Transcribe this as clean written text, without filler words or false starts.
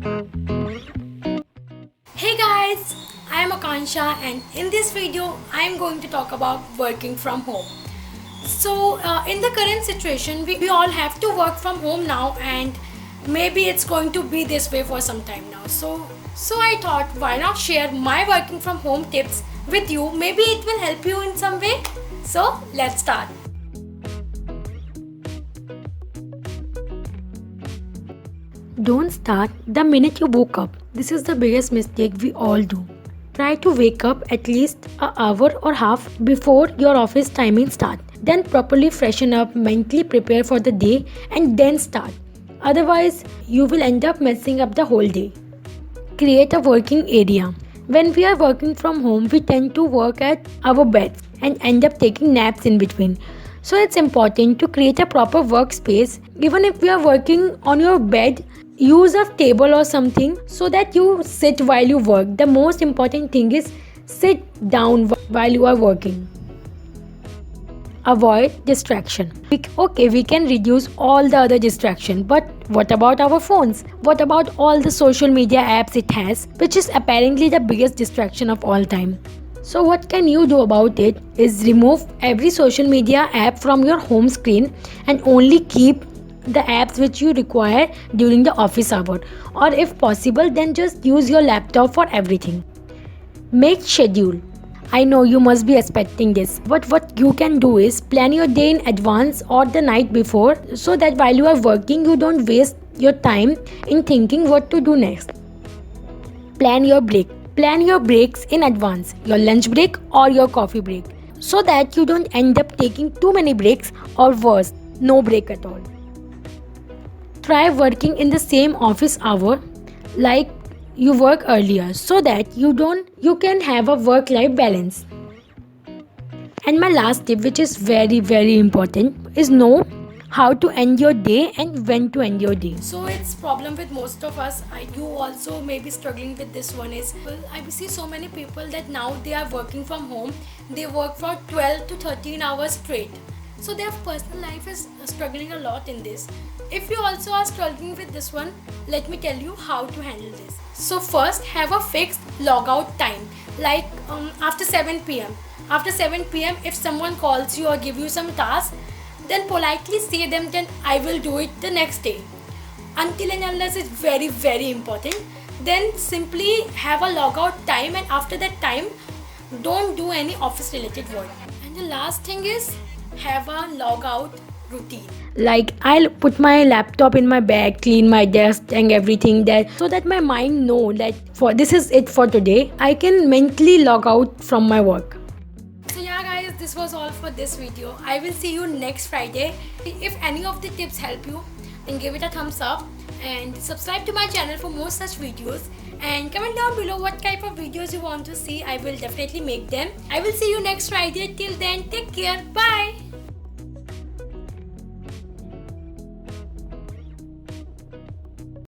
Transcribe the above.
Hey guys, I am Akansha and in this video I am going to talk about working from home. In the current situation we all have to work from home now, and maybe it's going to be this way for some time now. So I thought, why not share my working from home tips with you? Maybe it will help you in some way. So let's start. Don't start the minute you woke up. This is the biggest mistake we all do. Try to wake up at least an hour or half before your office timing start. Then properly freshen up, mentally prepare for the day and then start. Otherwise, you will end up messing up the whole day. Create a working area. When we are working from home, we tend to work at our beds and end up taking naps in between. So it's important to create a proper workspace. Even if you are working on your bed, use a table or something so that you sit while you work. The most important thing is sit down while you are working. Avoid distraction. We can reduce all the other distraction, but what about our phones? What about all the social media apps it has, which is apparently the biggest distraction of all time? So what can you do about it is remove every social media app from your home screen and only keep the apps which you require during the office hour, or if possible then just use your laptop for everything. Make schedule. I know you must be expecting this, but what you can do is plan your day in advance or the night before, so that while you are working you don't waste your time in thinking what to do next. Plan your break. Plan your breaks in advance, your lunch break or your coffee break, so that you don't end up taking too many breaks, or worse, no break at all. Try working in the same office hour like you work earlier, so that you can have a work life balance. And my last tip, which is very important, is know how to end your day and when to end your day. So it's problem with most of us. You also may be struggling with this one. I see so many people that now they are working from home. They work for 12 to 13 hours straight. So their personal life is struggling a lot in this. If you also are struggling with this one, let me tell you how to handle this. So first, have a fixed logout time, like after 7 p.m. After 7 p.m. if someone calls you or give you some task, then politely say them, then I will do it the next day. Until and unless it's very important, then simply have a logout time, and after that time don't do any office related work. And the last thing is, have a logout routine. Like, I'll put my laptop in my bag, clean my desk and everything, that so that my mind know that for this is it for today. I can mentally log out from my work. So yeah guys, this was all for this video. I will see you next Friday. If any of the tips help you, then give it a thumbs up and subscribe to my channel for more such videos, and comment down below what type of videos you want to see. I will definitely make them. I will see you next Friday. Till then, take care. Bye.